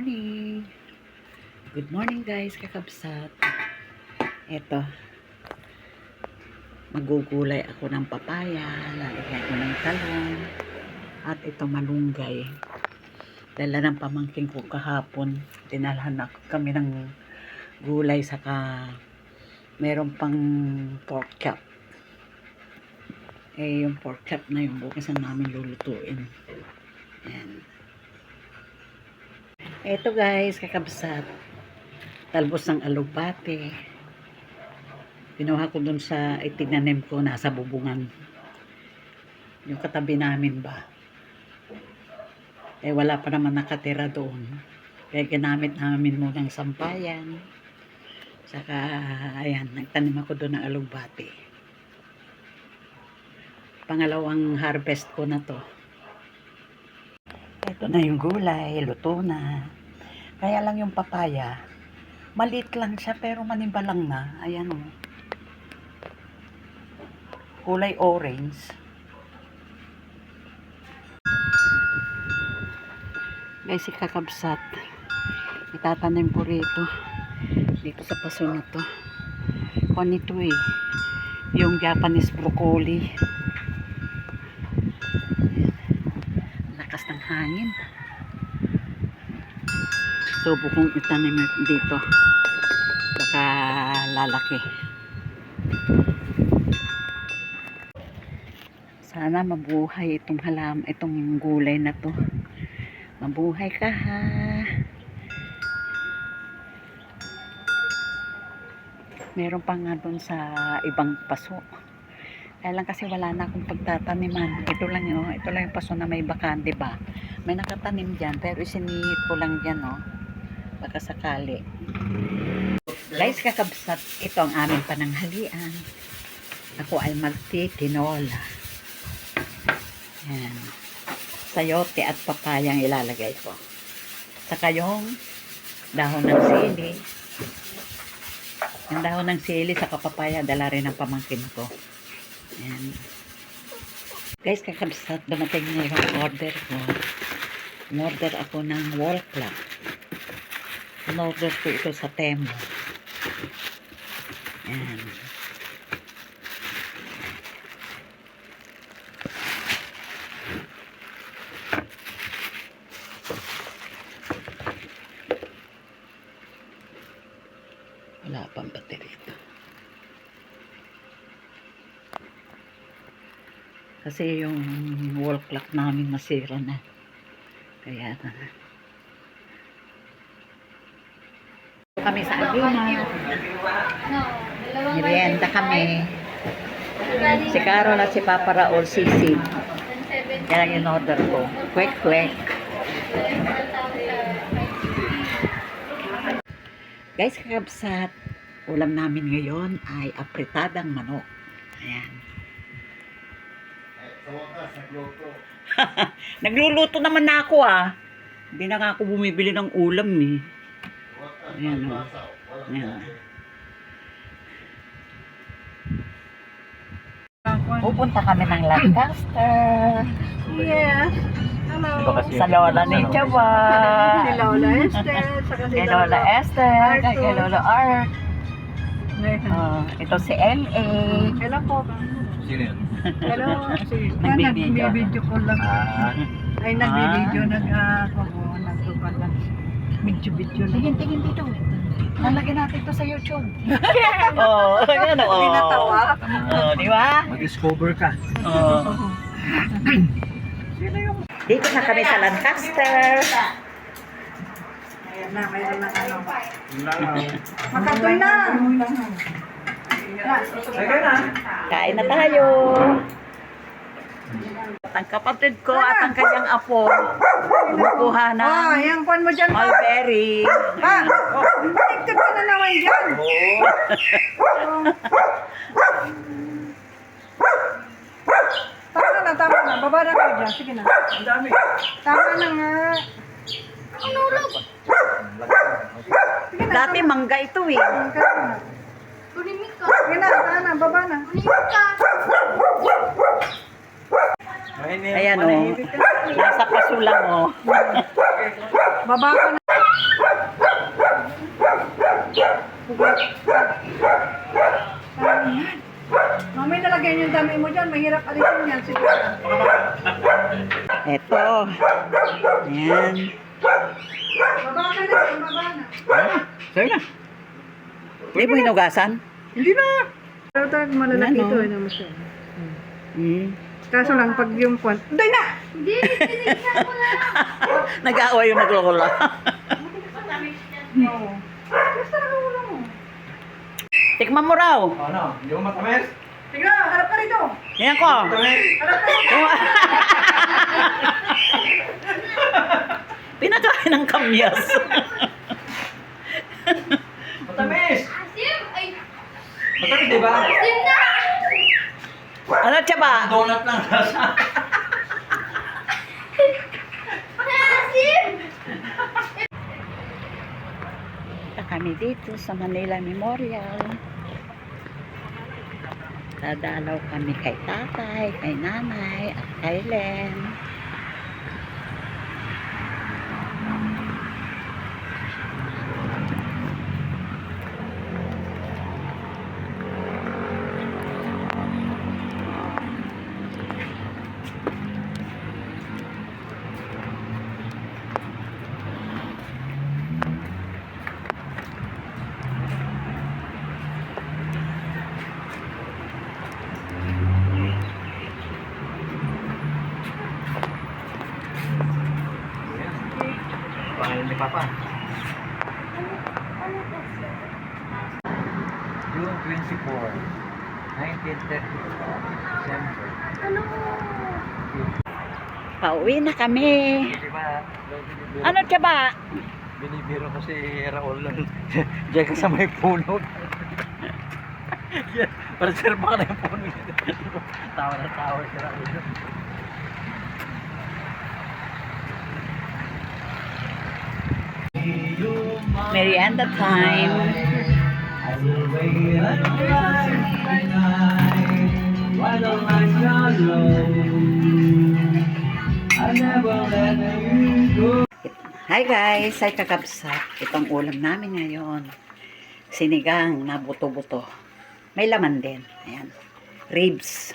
morning. Good morning guys, kakabsat. Eto, magugulay ako ng papaya, lalagyan ko ng talong, at ito malunggay. Dala ng pamangkin ko kahapon, dinalhan kami ng gulay, saka meron pang pork chop. Yung pork chop na yung bukas na namin lulutuin. Ayan. Eto guys, kakabsat, talbos ng alugbate. Pinuha ko dun sa itinanim ko, nasa bubungan. Yung katabi namin ba. Wala pa naman nakatira doon. Kaya ginamit namin munang sampayan. Saka, ayan, nagtanim ako doon ng alugbate. Pangalawang harvest ko na to. Ito na yung gulay, luto na. Kaya lang yung papaya, maliit lang siya pero manibalang na. Ayan o. Kulay orange. Guys, kakabsat. Itatanim ko rito. Dito sa paso na to. Kung ito yung Japanese broccoli. Lakas ng hangin. Subo kong itanim dito. Baka lalaki. Sana mabuhay itong gulay na to. Mabuhay ka ha. Meron pa nga doon sa ibang paso. Kaya lang kasi wala na akong pagtataniman. Ito lang yun. Ito lang yung paso na may bakante ba. May nakatanim dyan. Pero isinihit ko lang dyan baka sakali. Guys, kakabsat. Ito ang aming pananghalian. Ako ay magtitinola. Yan. Sayote at papayang ilalagay ko. Saka yung dahon ng sili. Yung dahon ng sili saka papaya, dala rin ng pamangkin ko. Yan. Guys, kakabsat, dumating na yung order ko. Order ako ng wall clock. In-order ko ito sa Temu. Yan. Wala pang battery ito. Kasi yung wall clock namin nasira na. Kaya kami sa Agima. Merienda kami. Si Carol at si Papa Raul sisig. Yan ang in-order ko. Quick. Guys, kakabsat, ulam namin ngayon ay apritadang manok. Ayan. Nagluluto naman na ako Hindi na nga ako bumibili ng ulam Ayan o. Ayan. Pupunta kami ng Lancaster. Yes. Hello. Sa Lola ni Chaba. Si Lola Esther. Saka si Kay Lola Esther. Kay Lola Art. Arthur. Ito si L.A. Hello po. Sino yun? Hello. Nagbibideo. Nagbibideo ko lang. Ay, nagbibideo. Nagtukan lang. Video lang. Tingin dito. Nalagyan natin ito sa YouTube. Yan Hindi natawa. Di ba? Mag-discover ka. Sino yung... Dito na kami sa Lancaster. Ayan na, mayroon na ano. Makatoy na. Kain na tayo. Ang kapatid ko at ang kanyang apo kumukuha ng Ayan, kuhan mo dyan. mulberry. Baligtad ka na naman dyan. Tama na. Baba na kayo dyan. Sige na. Ang dami. Tama na nga. Sige na. Dati mangga ito Sige na, tama. Baba na. Ayan Nasa paso lang Baba ka na. Mamay nalagyan yung dami mo dyan. Mahirap alisin yan. Sige. Eto. Ayan. Baba ka na. Baba na. Sa'yo na. Hindi mo hinugasan? Hindi na. Pero talagang malalaki Ano? ito. Naman siya. Kaso lang pag yung pon. Hindi na! Nag-aaway yung maglulula. Oo. Basta nakawala mo. Tikman mo raw. Ano? Hindi mo matamis? Tignan, harap ka rito. Yan ko. Matamis? Harap ka rito. Pinakain ng kamyas. Matamis! Asim! Ay! Matamis, di ba? Asim na! Ano tsaba? Donut lang rasa. Asim! Kami dito sa Manila Memorial. Dadalaw kami kay tatay, kay nanay, at kay Len. Pangalan ni Papa. June 24, 1934, December. Ano? Pauwi na kami. Di ba? Ano tsaba? Binibiro ko si Raul nun. Diyan ka sa may puno. Para serba ka na yung puno. Tawa na tawa si Raul. Merienda time. Hi guys, ay kakabsat. Itong ulam namin ngayon. Sinigang na buto-buto. May laman din. Ayan. Ribs.